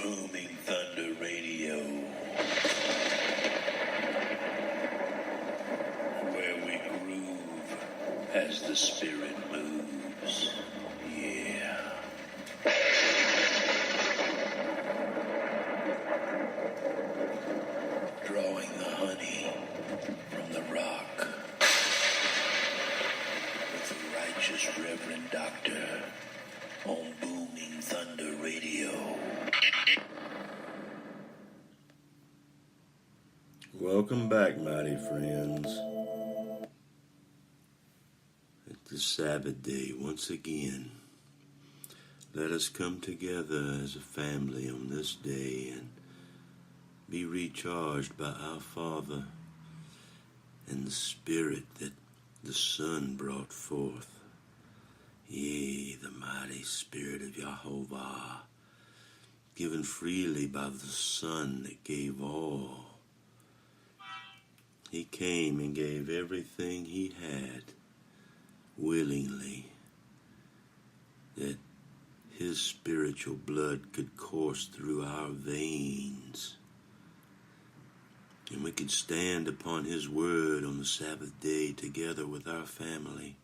Booming Thunder Radio, where we groove as the spirit moves. Yeah. Drawing the honey from the rock with the righteous Reverend Doctor on Booming Thunder Radio. Welcome back, mighty friends. It's the Sabbath day once again. Let us come together as a family on this day and be recharged by our Father and the Spirit that the Son brought forth. Yea, the mighty Spirit of Jehovah, given freely by the Son that gave all. He came and gave everything he had willingly, that his spiritual blood could course through our veins, and we could stand upon his word on the Sabbath day together with our family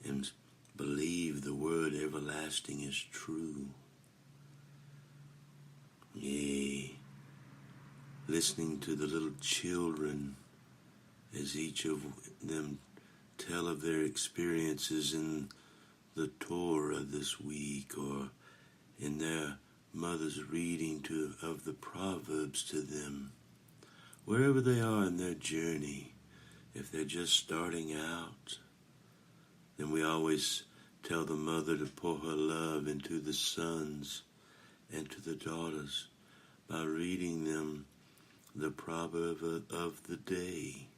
and believe the word everlasting is true. Yea, listening to the little children as each of them tell of their experiences in the Torah this week, or in their mother's reading of the Proverbs to them, wherever they are in their journey. If they're just starting out, then we always tell the mother to pour her love into the sons and to the daughters by reading them the proverb of the day.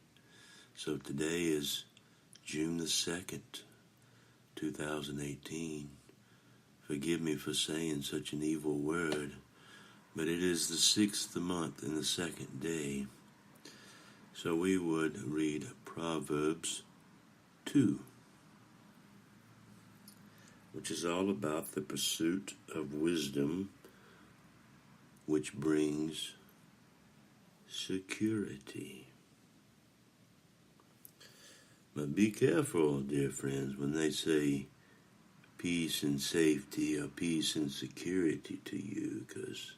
So today is June the 2nd, 2018. Forgive me for saying such an evil word, but it is the 6th month and the 2nd day. So we would read Proverbs 2, which is all about the pursuit of wisdom, which brings security. But be careful, dear friends, when they say peace and safety or peace and security to you, because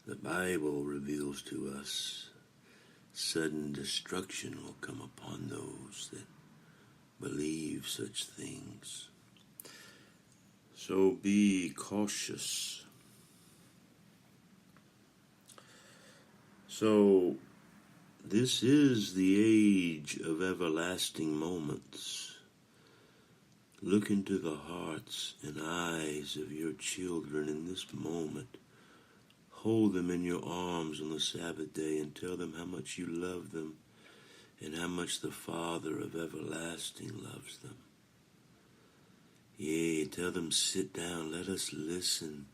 the Bible reveals to us sudden destruction will come upon those that believe such things. So be cautious. So this is the age of everlasting moments. Look into the hearts and eyes of your children in this moment. Hold them in your arms on the Sabbath day and tell them how much you love them and how much the Father of everlasting loves them. Yea, tell them, sit down, let us listen.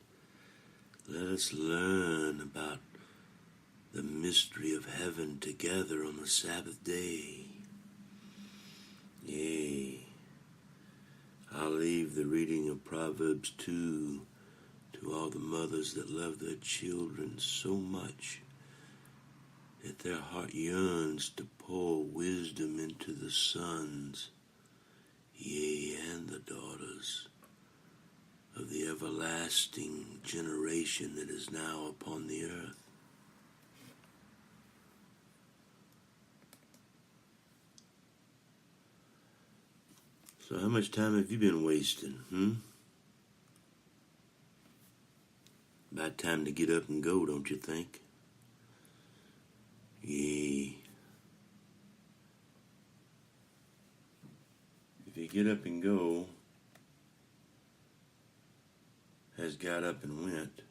Let us learn about the mystery of heaven together on the Sabbath day. Yea, I'll leave the reading of Proverbs 2 to all the mothers that love their children so much that their heart yearns to pour wisdom into the sons, yea, and the daughters of the everlasting generation that is now upon the earth. So how much time have you been wasting, About time to get up and go, don't you think? Yea. If you get up and go, has got up and went,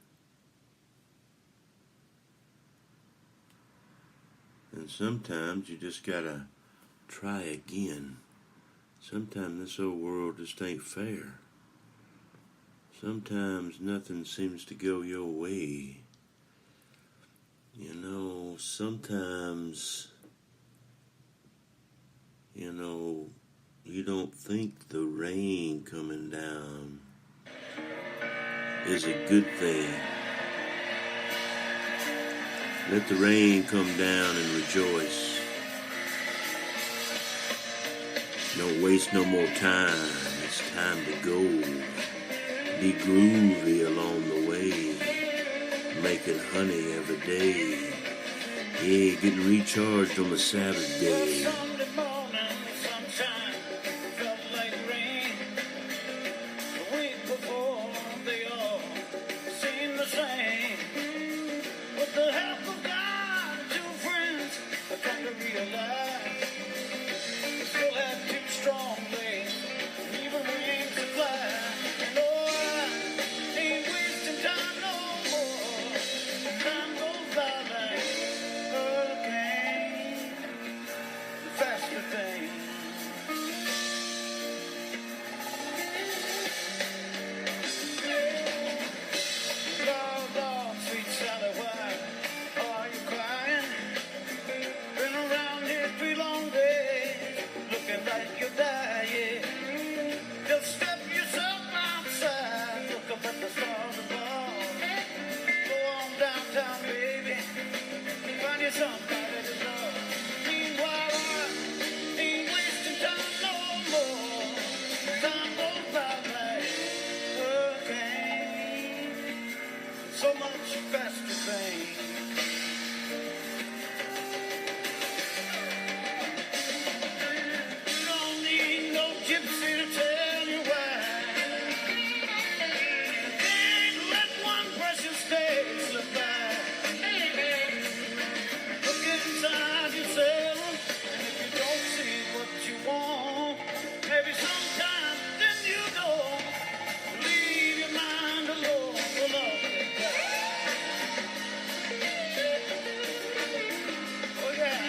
and sometimes you just gotta try again. Sometimes this old world just ain't fair. Sometimes nothing seems to go your way. You know, sometimes, you don't think the rain coming down is a good thing. Let the rain come down and rejoice. Don't waste no more time. It's time to go. Be groovy along the way. Making honey every day. Yeah, getting recharged on the Sabbath day. Sunday morning, sunshine, felt like rain. The week before, they all seemed the same. With the help of God and two friends, I come to realize we still had two strong legs, and even wings to fly. And oh, I ain't wasting time no more. Time goes by like hurricane, the faster thing. Lord, sweet Sally, why are you crying? Been around here 3 long days, looking like you're dying. Just step yourself outside, look up at the stars above. Go on downtown, baby, find you somebody to love. Meanwhile, I ain't wasting time no more. Time goes by like hurricane, so much faster thing. You don't need no gypsy to tell you why. Can't let one precious day slip by. Look inside yourself, and if you don't see what you want, maybe sometime then you know. Leave your mind alone for love and God. Oh yeah.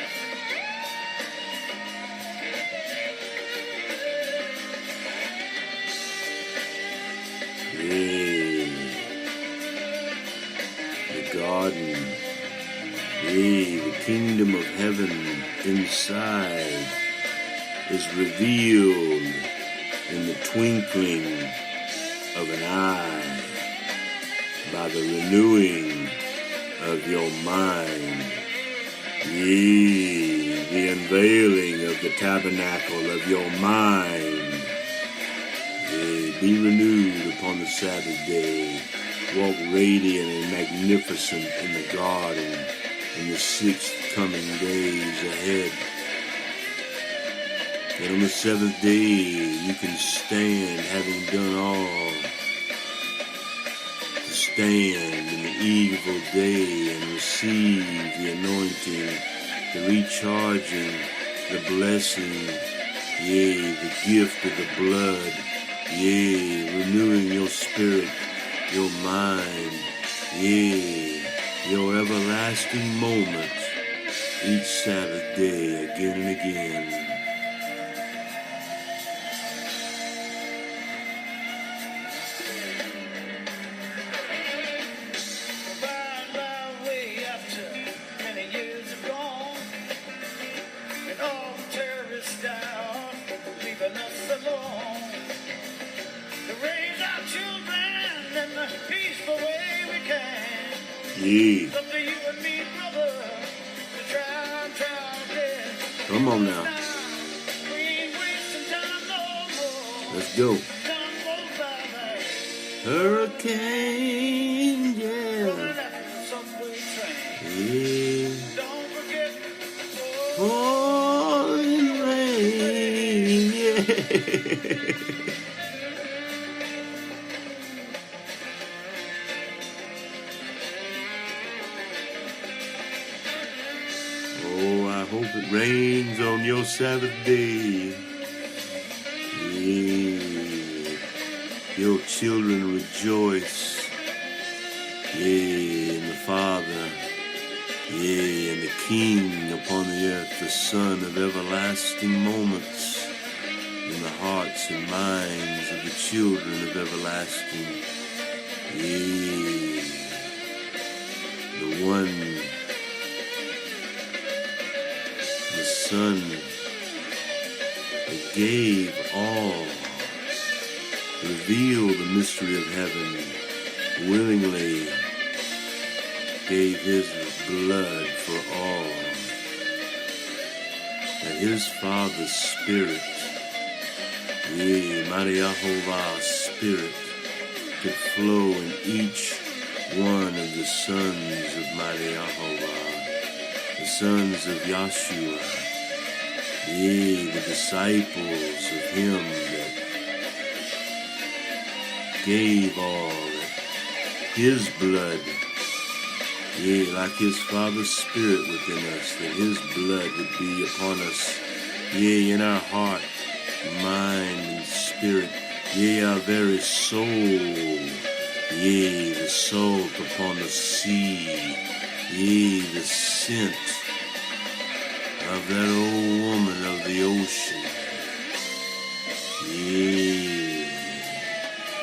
Yeah. The garden. Yeah, the kingdom of heaven inside is revealed in the twinkling of an eye by the renewing of your mind. Yea, the unveiling of the tabernacle of your mind. Yea, be renewed upon the Sabbath day. Walk radiant and magnificent in the garden in the 6 coming days ahead. And on the 7th day, you can stand, having done all, to stand in the evil day and receive the anointing, the recharging, the blessing, yea, the gift of the blood, yea, renewing your spirit, your mind, yea, your everlasting moments, each Sabbath day, again and again. Yeah. Come on now. Let's go. Hurricane, yeah. Yeah. Pouring rain, yeah. Hope it rains on your Sabbath day. Yeah. Your children rejoice. Yeah, in the Father. Yeah, and the King upon the earth, the Son of everlasting moments in the hearts and minds of the children of everlasting. Yeah. The one, the Son that gave all, revealed the mystery of heaven willingly, gave his blood for all, that his Father's Spirit, Mighty Yehovah's Spirit, could flow in each one of the sons of Mighty Yehovah, the sons of Yeshua, the disciples of him that gave all, that his blood, like his Father's Spirit within us, that his blood would be upon us, in our heart, mind, and spirit, our very soul, the salt upon the sea, the scent of that old woman of the ocean,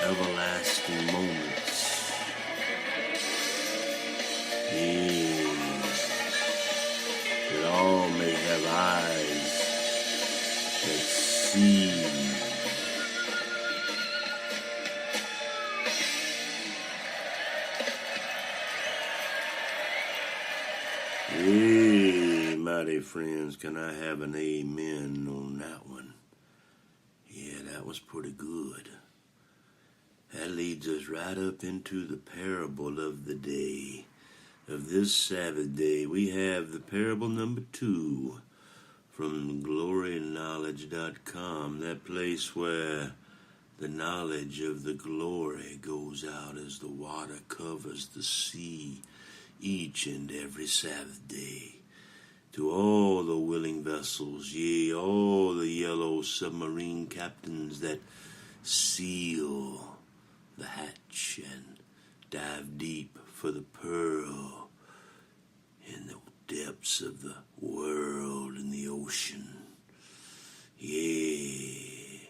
everlasting moments, that all may have eyes that see. Mighty friends, can I have an amen on that one? That was pretty good. That leads us right up into the parable of the day, of this Sabbath day. We have the parable number 2 from gloryknowledge.com, that place where the knowledge of the glory goes out as the water covers the sea each and every Sabbath day. To all the willing vessels, all the yellow submarine captains that seal the hatch and dive deep for the pearl in the depths of the world and the ocean. A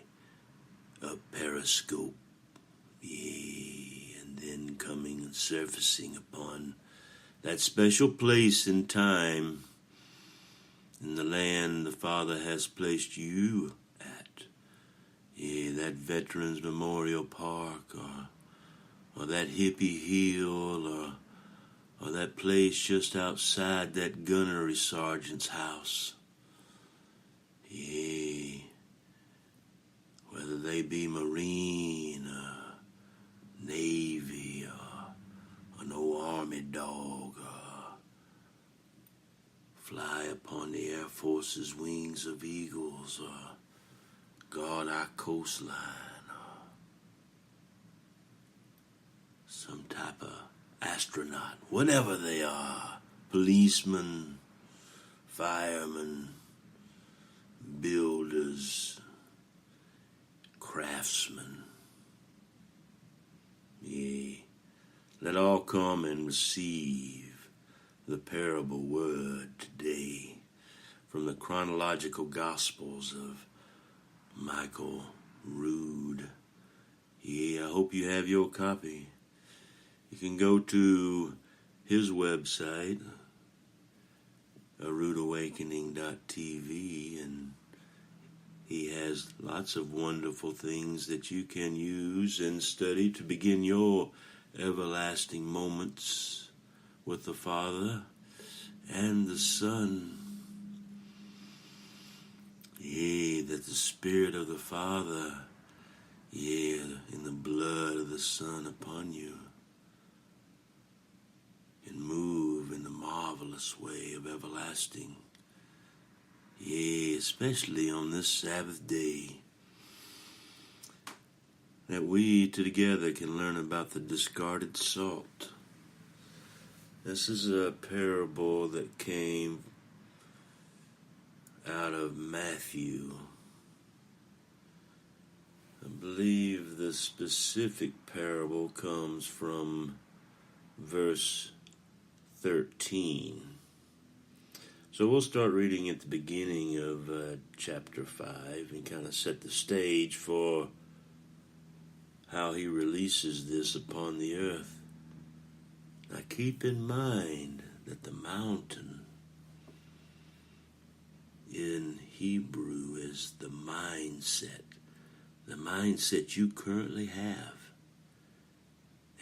periscope, and then coming and surfacing upon that special place in time in the land the Father has placed you at. That Veterans Memorial Park, or that Hippie Hill, or that place just outside that gunnery sergeant's house. Whether they be Marine, Navy, or no Army dog, fly upon the Air Force's wings of eagles, or guard our coastline, or some type of astronaut, whatever they are, policemen, firemen, builders, craftsmen. Let all come and receive the parable word today from the chronological gospels of Michael Rood. I hope you have your copy. You can go to his website, roodawakening.tv, and he has lots of wonderful things that you can use and study to begin your everlasting moments with the Father and the Son. That the Spirit of the Father, in the blood of the Son upon you, and move in the marvelous way of everlasting. Especially on this Sabbath day, that we together can learn about the discarded salt. This is a parable that came out of Matthew. I believe the specific parable comes from verse 13. So we'll start reading at the beginning of chapter 5 and kind of set the stage for how he releases this upon the earth. Now keep in mind that the mountain in Hebrew is the mindset you currently have,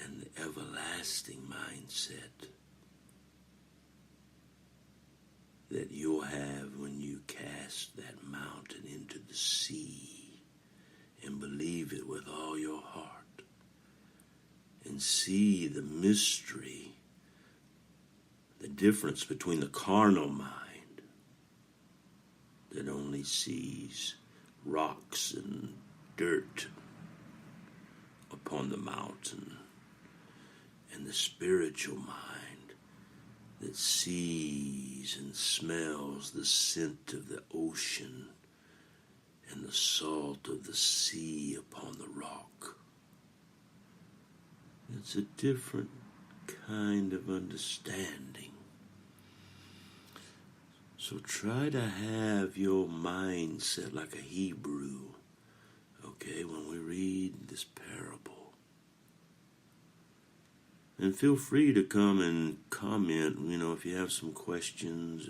and the everlasting mindset that you'll have when you cast that mountain into the sea and believe it with all your heart and see the mystery, the difference between the carnal mind that only sees rocks and dirt upon the mountain, and the spiritual mind that sees and smells the scent of the ocean and the salt of the sea upon the rock. It's a different kind of understanding. So try to have your mindset like a Hebrew, okay, when we read this parable. And feel free to come and comment, if you have some questions,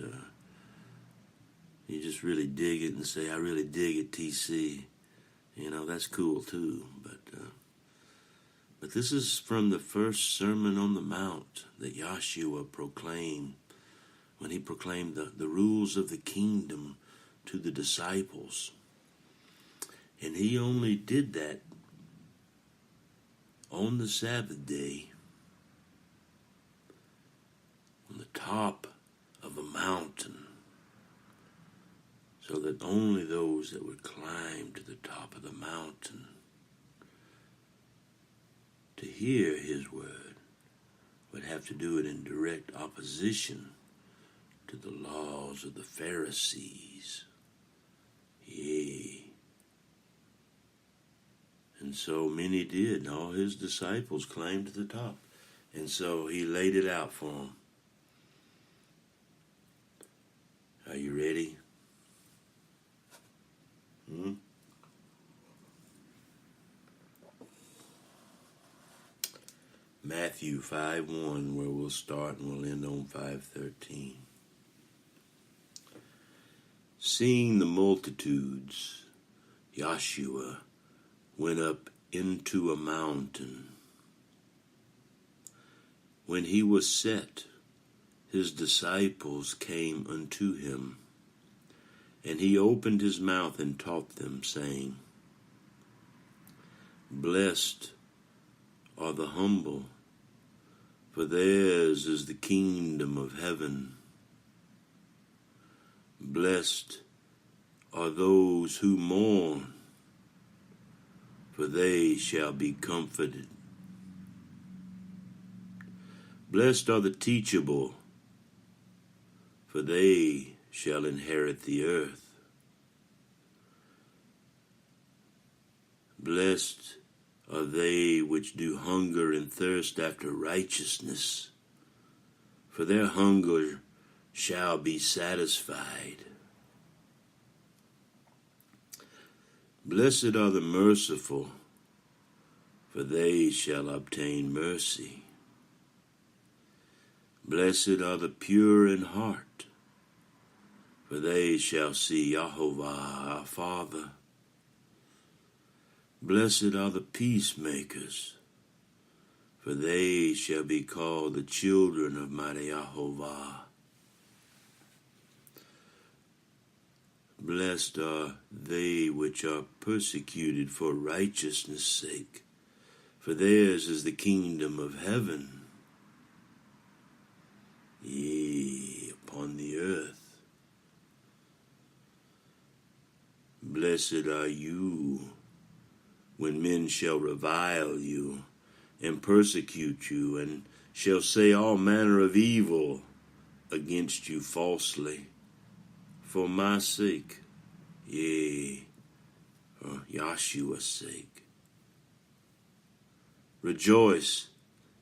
you just really dig it and say, I really dig it, TC. That's cool too. But this is from the first Sermon on the Mount that Yeshua proclaimed, when he proclaimed the rules of the kingdom to the disciples. And he only did that on the Sabbath day, on the top of a mountain, so that only those that would climb to the top of the mountain to hear his word would have to do it in direct opposition to the laws of the Pharisees. Yea. And so many did, and all his disciples climbed to the top. And so he laid it out for them. Are you ready? Matthew 5:1, where we'll start and we'll end on 5:13. Seeing the multitudes, Yeshua went up into a mountain. When he was set, his disciples came unto him, and he opened his mouth and taught them, saying, Blessed are the humble, for theirs is the kingdom of heaven. Blessed are those who mourn, for they shall be comforted. Blessed are the teachable, for they shall inherit the earth. Blessed are they which do hunger and thirst after righteousness, for their hunger shall be satisfied. Blessed are the merciful, for they shall obtain mercy. Blessed are the pure in heart, for they shall see Yahovah our Father. Blessed are the peacemakers, for they shall be called the children of mighty Yahovah. Blessed are they which are persecuted for righteousness' sake, for theirs is the kingdom of heaven. Yea, upon the earth. Blessed are you when men shall revile you and persecute you, and shall say all manner of evil against you falsely, for my sake, yea, for Yeshua's sake. Rejoice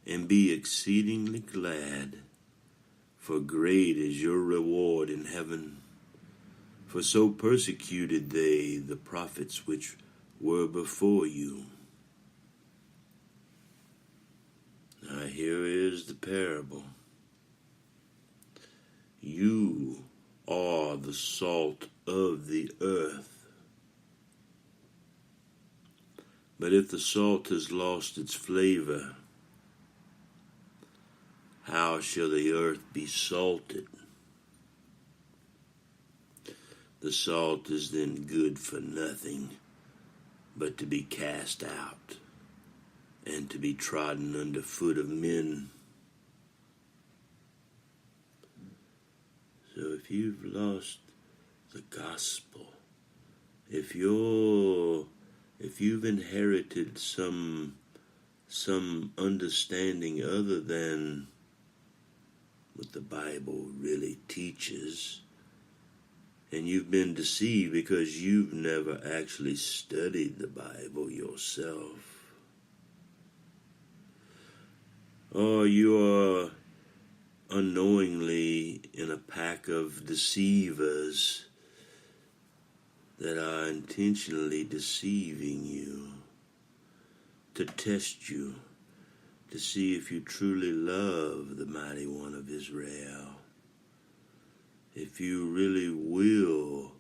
and be exceedingly glad, for great is your reward in heaven. For so persecuted they the prophets which were before you. Now here is the parable. You are the salt of the earth. But if the salt has lost its flavor, how shall the earth be salted? the salt is then good for nothing but to be cast out and to be trodden under foot of men. So if you've lost the gospel, if you've inherited some understanding other than what the Bible really teaches, and you've been deceived because you've never actually studied the Bible yourself, or you are unknowingly in a pack of deceivers that are intentionally deceiving you to test you, to see if you truly love the mighty one of Israel, if you really will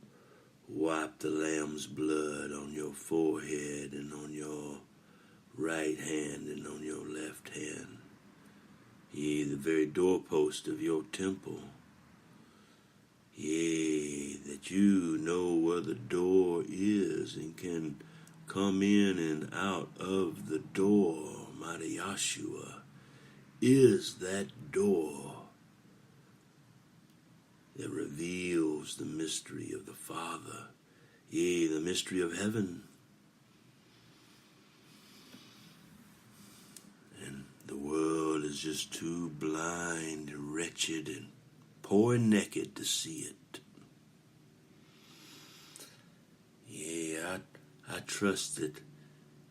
wipe the Lamb's blood on your forehead and on your right hand and on your left hand, yea, the very doorpost of your temple, yea, that you know where the door is and can come in and out of the door. Mighty Yeshua is that door that reveals the mystery of the Father, yea, the mystery of heaven. And the world is just too blind, wretched, and poor and naked to see it. Yea, I trust that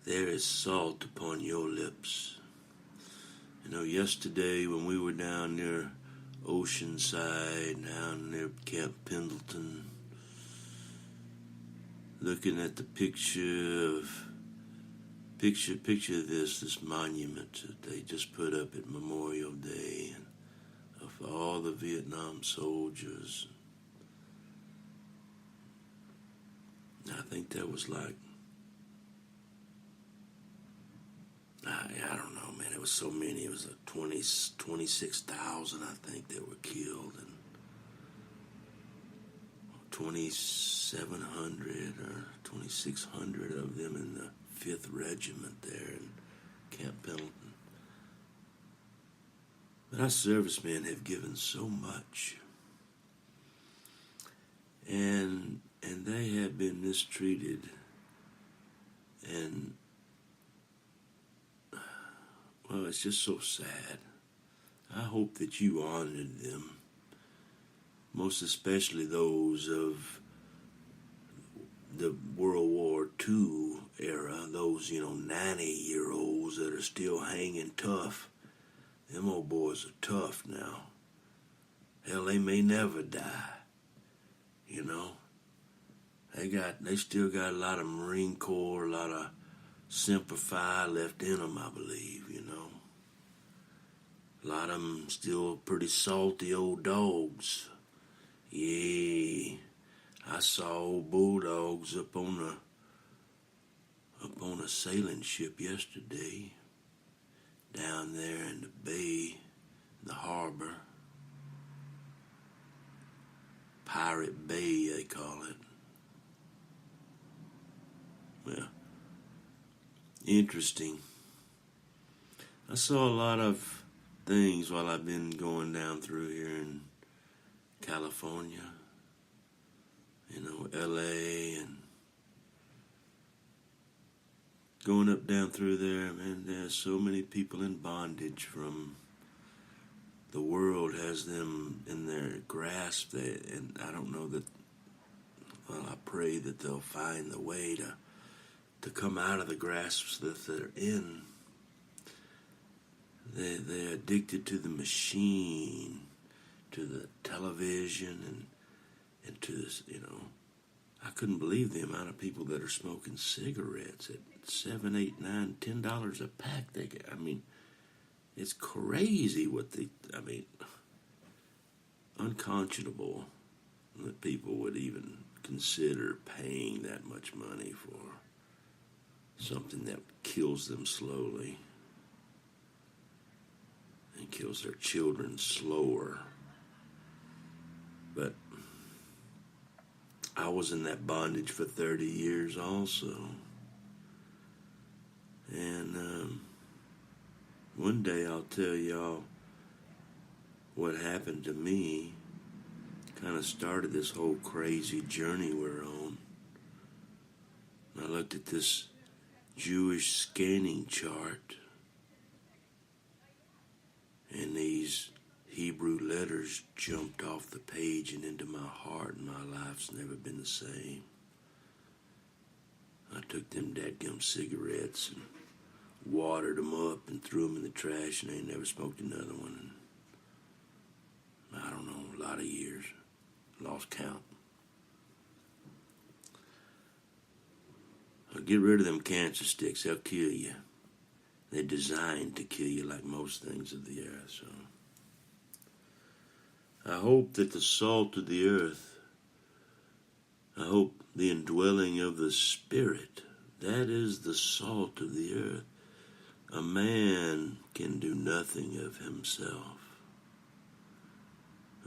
there is salt upon your lips. You know, yesterday when we were down near Oceanside, down near Camp Pendleton, looking at the picture this monument that they just put up at Memorial Day, and of all the Vietnam soldiers. I think that was like, I don't know, man. It was so many. It was like 26,000, I think, that were killed, and 2,700 or 2,600 of them in the 5th Regiment there in Camp Pendleton. But our servicemen have given so much, and they have been mistreated, and well, it's just so sad. I hope that you honored them, most especially those of the World War II era, those, 90-year-olds that are still hanging tough. Them old boys are tough now. Hell, they may never die, They still got a lot of Marine Corps, a lot of Semper Fi left in them, I believe, A lot of them still pretty salty old dogs. Yeah, I saw old bulldogs up on a sailing ship yesterday, down there in the bay, the harbor. Pirate Bay, they call it. Well, interesting. I saw a lot of things while I've been going down through here in California, LA, and going up down through there, man, there's so many people in bondage from the world has them in their grasp, and I don't know that, well, I pray that they'll find the way to come out of the grasps that they're in. They're addicted to the machine, to the television, and to this, I couldn't believe the amount of people that are smoking cigarettes at $7, $8, $9, $10 a pack. It's crazy unconscionable that people would even consider paying that much money for something that kills them slowly and kills their children slower. But I was in that bondage for 30 years also. And one day I'll tell y'all what happened to me. Kind of started this whole crazy journey we're on. I looked at this Jewish scanning chart, and these Hebrew letters jumped off the page and into my heart, and my life's never been the same. I took them dadgum cigarettes and watered them up and threw them in the trash, and I ain't never smoked another one in, I don't know, a lot of years. Lost count. Get rid of them cancer sticks. They'll kill you. They're designed to kill you like most things of the earth. So I hope that the salt of the earth, I hope the indwelling of the Spirit, that is the salt of the earth. A man can do nothing of himself.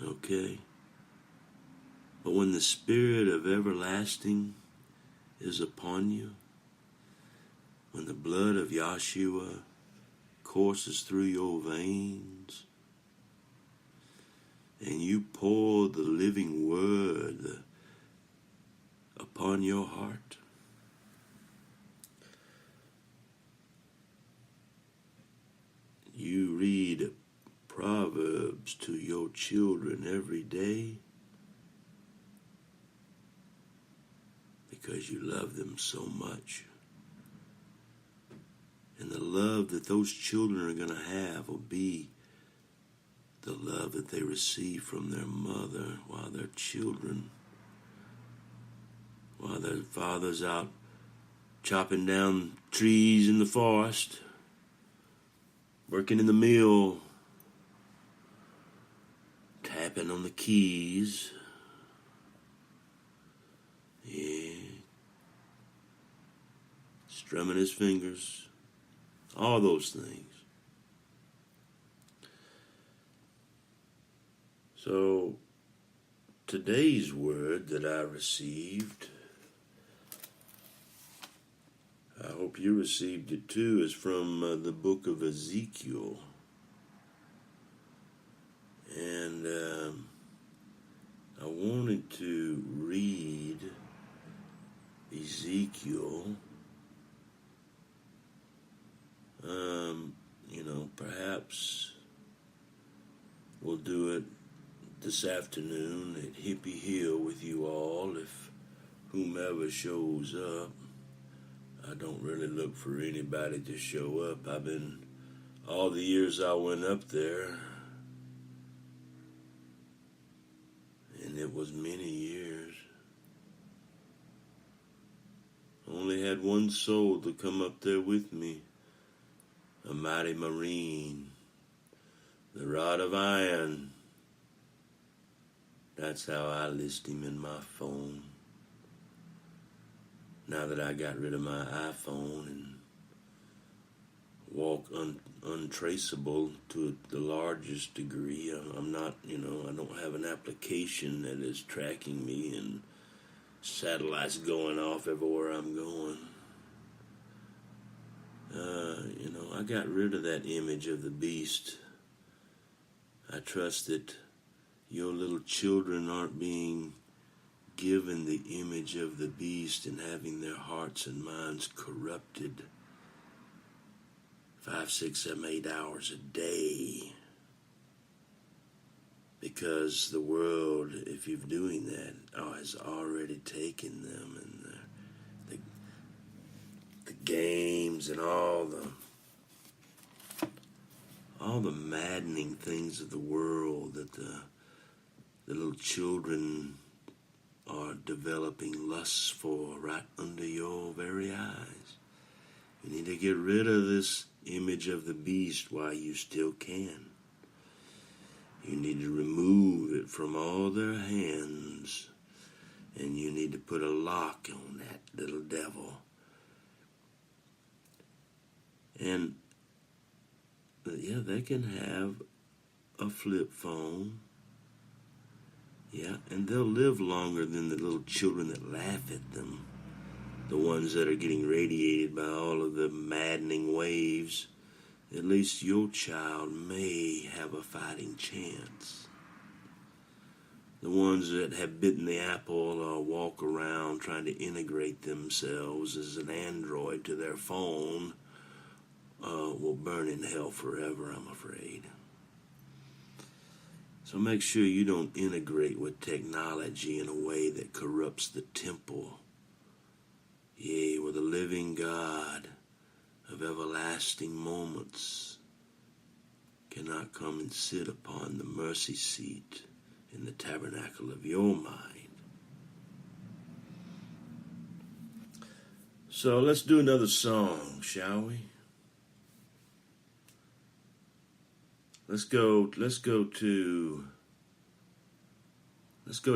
Okay? But when the Spirit of everlasting is upon you, when the blood of Yeshua courses through your veins, and you pour the living word upon your heart, you read Proverbs to your children every day because you love them so much. And the love that those children are going to have will be the love that they receive from their mother while they're children, while their father's out chopping down trees in the forest, working in the mill, tapping on the keys. Yeah. Strumming his fingers. All those things. So, today's word that I received, I hope you received it too, is from the book of Ezekiel. And I wanted to read Ezekiel. Perhaps we'll do it this afternoon at Hippie Hill with you all if whomever shows up. I don't really look for anybody to show up. All the years I went up there, and it was many years, only had one soul to come up there with me. A mighty Marine, the rod of iron. That's how I list him in my phone. Now that I got rid of my iPhone and walk untraceable to the largest degree, I'm not, I don't have an application that is tracking me and satellites going off everywhere I'm going. I got rid of that image of the beast. I trust that your little children aren't being given the image of the beast and having their hearts and minds corrupted 5, 6, 7, 8 hours a day. Because the world, if you're doing that, has already taken them, and the games and all the maddening things of the world that the little children are developing lusts for right under your very eyes. You need to get rid of this image of the beast while you still can. You need to remove it from all their hands, and you need to put a lock on that little devil. And they can have a flip phone, Yeah, and they'll live longer than the little children that laugh at them. The ones that are getting radiated by all of the maddening waves. At least your child may have a fighting chance. The ones that have bitten the apple or walk around trying to integrate themselves as an android to their phone will burn in hell forever, I'm afraid. So make sure you don't integrate with technology in a way that corrupts the temple. Yea, where the living God of everlasting moments cannot come and sit upon the mercy seat in the tabernacle of your mind. So let's do another song, shall we? Let's go to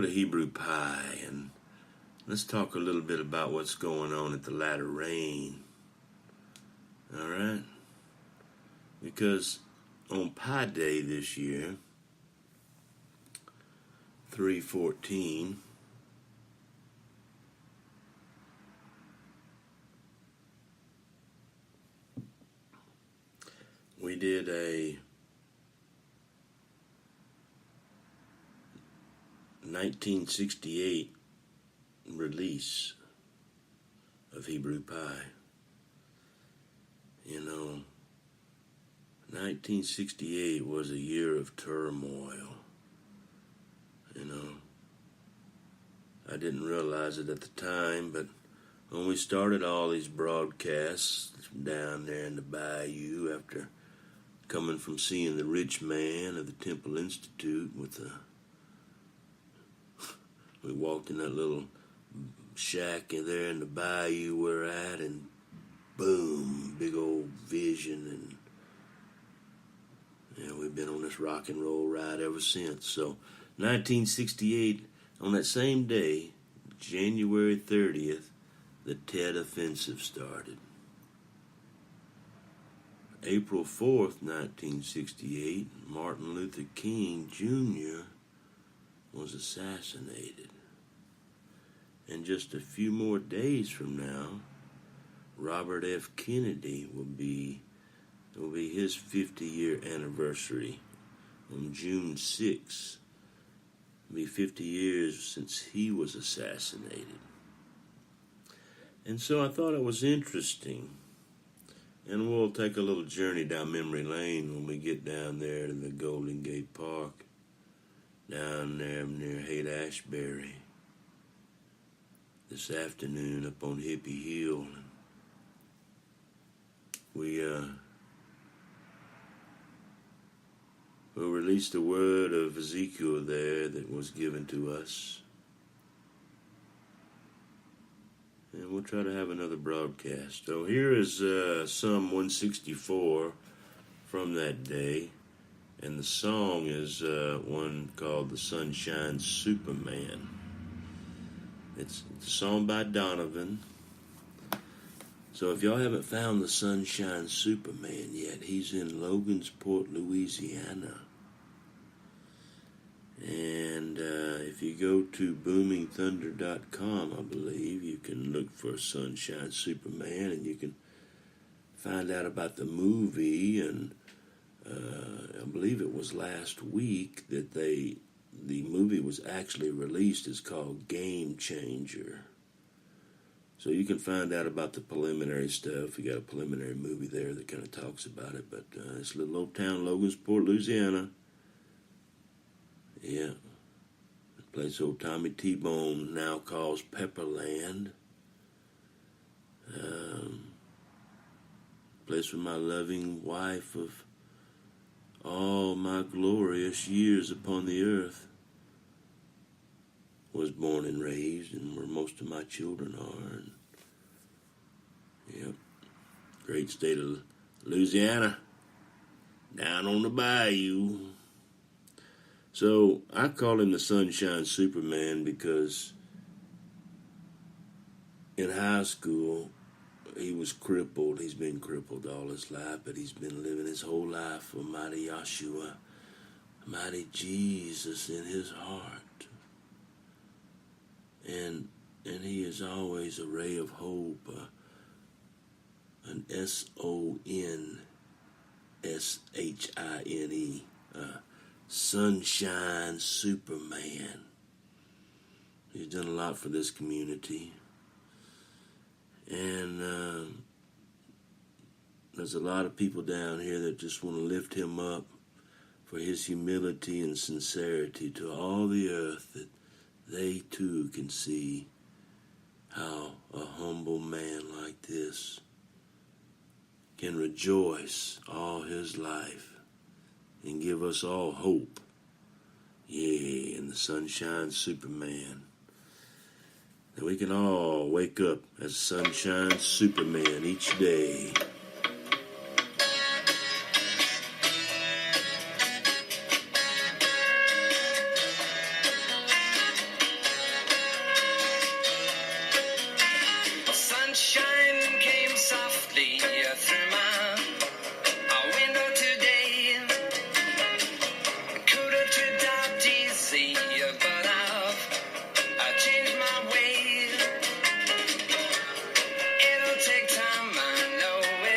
Hebrew Pie, and let's talk a little bit about what's going on at the latter rain. All right? Because on Pi Day this year, 3/14, we did a 1968 release of Hebrew Pie. You know, 1968 was a year of turmoil. You know, I didn't realize it at the time, but when we started all these broadcasts down there in the bayou after coming from seeing the rich man of the Temple Institute we walked in that little shack in there in the bayou we're at, and boom, big old vision, and we've been on this rock and roll ride ever since. So 1968, on that same day, January 30th, the Tet Offensive started. April 4th, 1968, Martin Luther King Jr. was assassinated. And just a few more days from now, Robert F. Kennedy will be his 50-year anniversary on June 6th. It'll be 50 years since he was assassinated. And so I thought it was interesting. And we'll take a little journey down memory lane when we get down there to the Golden Gate Park, down there near Haight-Ashbury, this afternoon up on Hippie Hill. We'll release the word of Ezekiel there that was given to us. And we'll try to have another broadcast. So here is Psalm 164 from that day. And the song is one called The Sunshine Superman. It's a song by Donovan. So if y'all haven't found the Sunshine Superman yet, he's in Logansport, Louisiana. And if you go to boomingthunder.com, I believe, you can look for Sunshine Superman, and you can find out about the movie. And I believe it was last week that the movie was actually released. It's called Game Changer. So you can find out about the preliminary stuff. We got a preliminary movie there that kind of talks about it. But it's a little old town, Logansport, Louisiana. Yeah. The place old Tommy T-Bone now calls Pepperland. Place with my loving wife of all my glorious years upon the earth was born and raised, and where most of my children are. And, yep, great state of Louisiana, down on the bayou. So I call him the Sunshine Superman because in high school he was crippled. He's been crippled all his life, but he's been living his whole life for mighty Yeshua, mighty Jesus in his heart. And he is always a ray of hope, an SONSHINE, Sunshine Superman. He's done a lot for this community. And there's a lot of people down here that just want to lift him up for his humility and sincerity to all the earth, that they too can see how a humble man like this can rejoice all his life and give us all hope. Yeah, in the Sunshine Superman. That we can all wake up as Sunshine Superman each day. Sunshine came softly through my window today. Could have tripped out easy, but I've changed my way. It'll take time, I know it.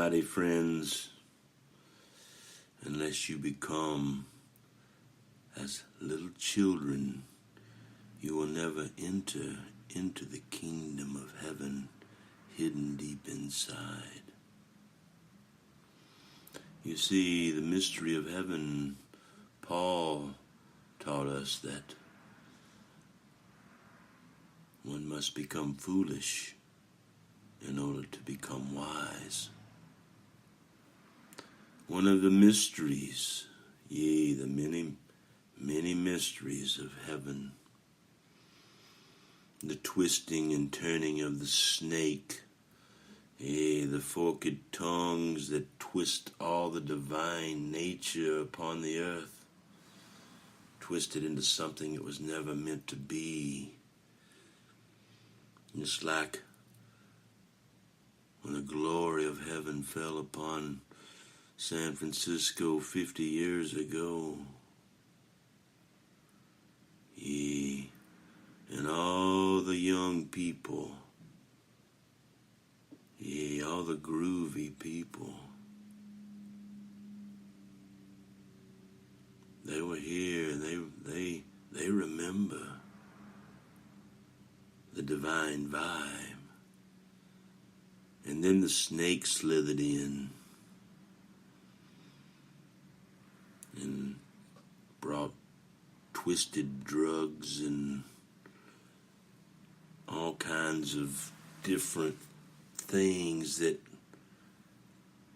Mighty friends, unless you become as little children, you will never enter into the kingdom of heaven hidden deep inside. You see, the mystery of heaven, Paul taught us that one must become foolish in order to become wise. One of the mysteries, yea, the many, many mysteries of heaven, the twisting and turning of the snake, yea, the forked tongues that twist all the divine nature upon the earth, twisted into something it was never meant to be. Just like when the glory of heaven fell upon San Francisco 50 years ago, yea, and all the young people, yea, all the groovy people, they were here and they remember the divine vibe. And then the snake slithered in and brought twisted drugs and all kinds of different things that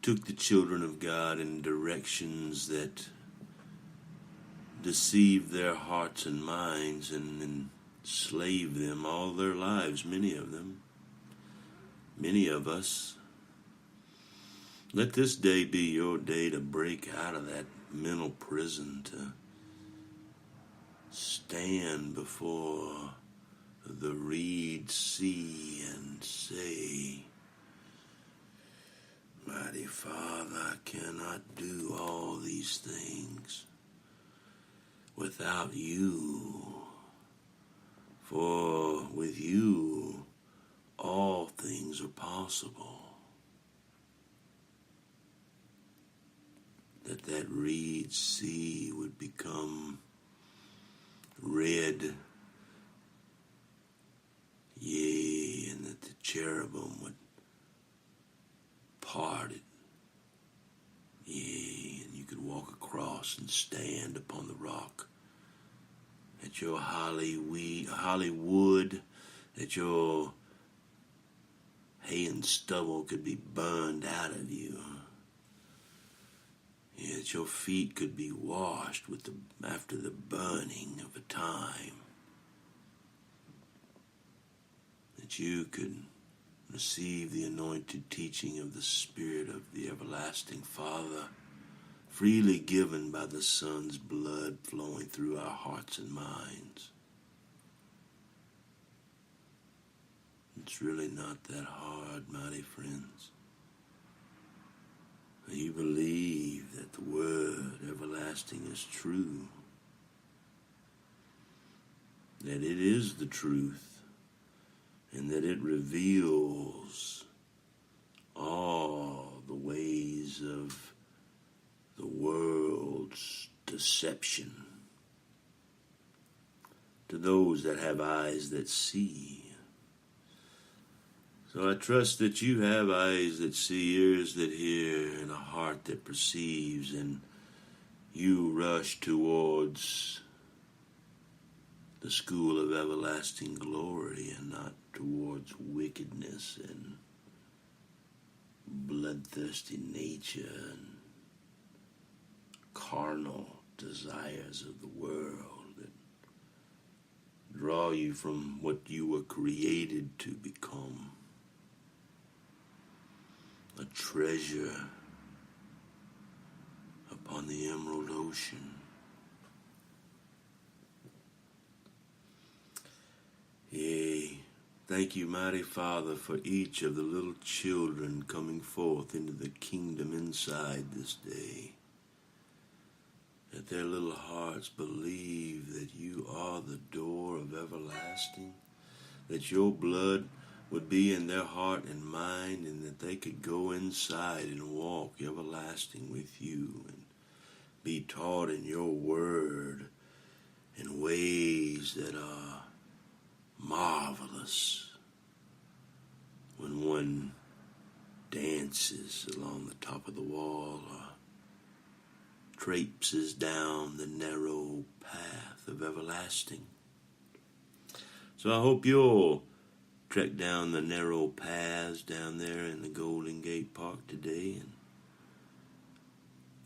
took the children of God in directions that deceived their hearts and minds and enslaved them all their lives, many of them. Many of us. Let this day be your day to break out of that mental prison, to stand before the reed sea and say, Mighty Father, I cannot do all these things without you, for with you all things are possible. That reed sea would become red, yea, and that the cherubim would part it, yea, and you could walk across and stand upon the rock. That your Hollywood, that your hay and stubble could be burned out of you. Yeah, that your feet could be washed after the burning of a time. That you could receive the anointed teaching of the Spirit of the everlasting Father, freely given by the Son's blood flowing through our hearts and minds. It's really not that hard, mighty friends. You believe that the word everlasting is true, that it is the truth, and that it reveals all the ways of the world's deception to those that have eyes that see. So I trust that you have eyes that see, ears that hear, and a heart that perceives, and you rush towards the school of everlasting glory and not towards wickedness and bloodthirsty nature and carnal desires of the world that draw you from what you were created to become. A treasure upon the emerald ocean. Yea, thank you, mighty Father, for each of the little children coming forth into the kingdom inside this day. That their little hearts believe that you are the door of everlasting, that your blood would be in their heart and mind, and that they could go inside and walk everlasting with you and be taught in your word in ways that are marvelous. When one dances along the top of the wall or traipses down the narrow path of everlasting. So I hope you'll trek down the narrow paths down there in the Golden Gate Park today and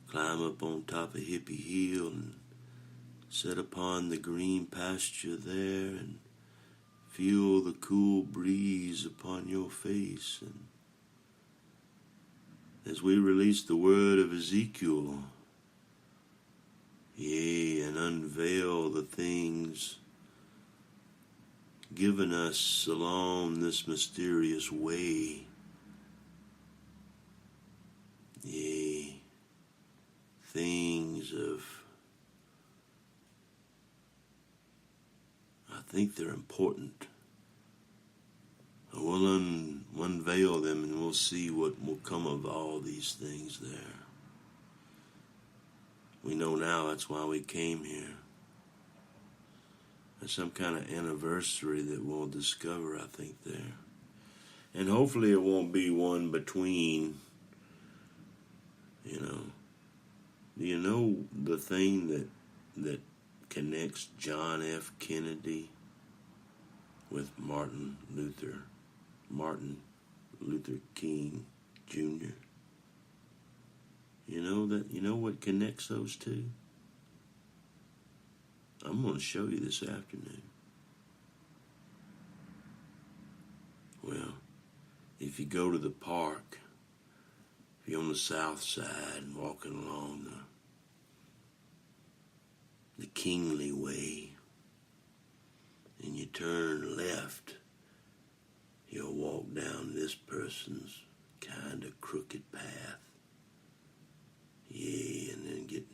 climb up on top of Hippie Hill and sit upon the green pasture there and feel the cool breeze upon your face. And as we release the word of Ezekiel, yea, and unveil the things given us along this mysterious way, yea, things of, I think they're important. We'll unveil them and we'll see what will come of all these things there. We know now that's why we came here. There's some kind of anniversary that we'll discover, I think, there. And hopefully it won't be one between, Do you know the thing that connects John F. Kennedy with Martin Luther King Jr.? You know what connects those two? I'm going to show you this afternoon. Well, if you go to the park, if you're on the south side and walking along the Kingly Way, and you turn left, you'll walk down this person's kind of crooked path. Yeah, and then get,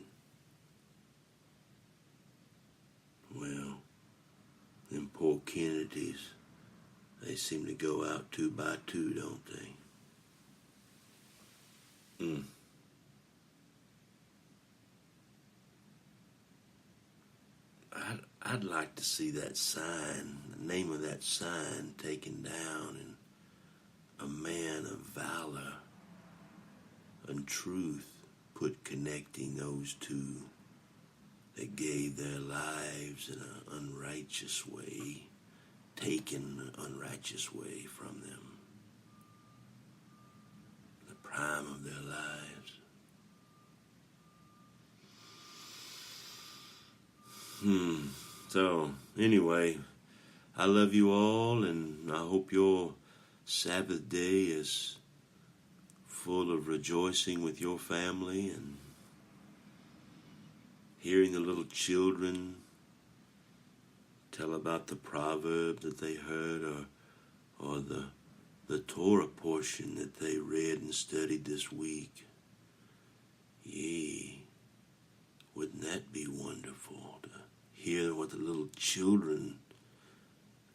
well, them poor Kennedys, they seem to go out 2 by 2, don't they? I'd like to see that sign, the name of that sign taken down, and a man of valor and truth put connecting those two that gave their lives in an unrighteous way, taken an unrighteous way from them, the prime of their lives. So, anyway, I love you all, and I hope your Sabbath day is full of rejoicing with your family and hearing the little children tell about the proverb that they heard, or the Torah portion that they read and studied this week. Yea, wouldn't that be wonderful to hear what the little children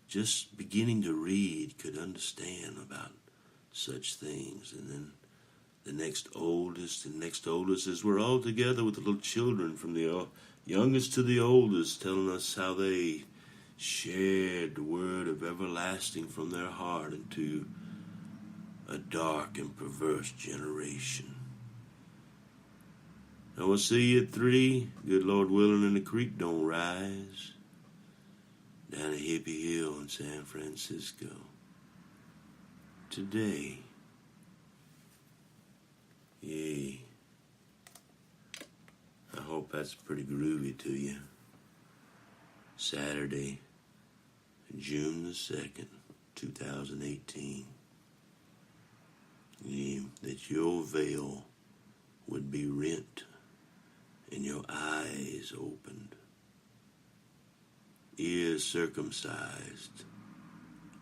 just beginning to read could understand about such things. And then the next oldest as we're all together with the little children, from the youngest to the oldest, telling us how they shared the word of everlasting from their heart into a dark and perverse generation. I will see you at 3, good Lord willing, and the creek don't rise, down at Hippie Hill in San Francisco. Today, yay. I hope that's pretty groovy to you. Saturday, June the 2nd, 2018. Yea, that your veil would be rent and your eyes opened, ears circumcised,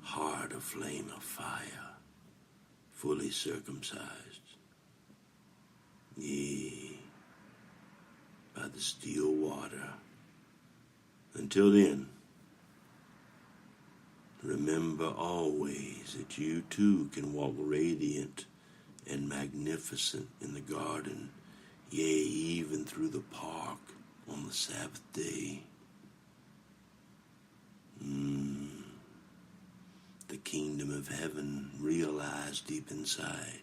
heart a flame of fire, fully circumcised. Yea, by the still water. Until then, remember remember always that you too can walk radiant and magnificent in the garden, yea, even through the park on the Sabbath day. The kingdom of heaven realized deep inside.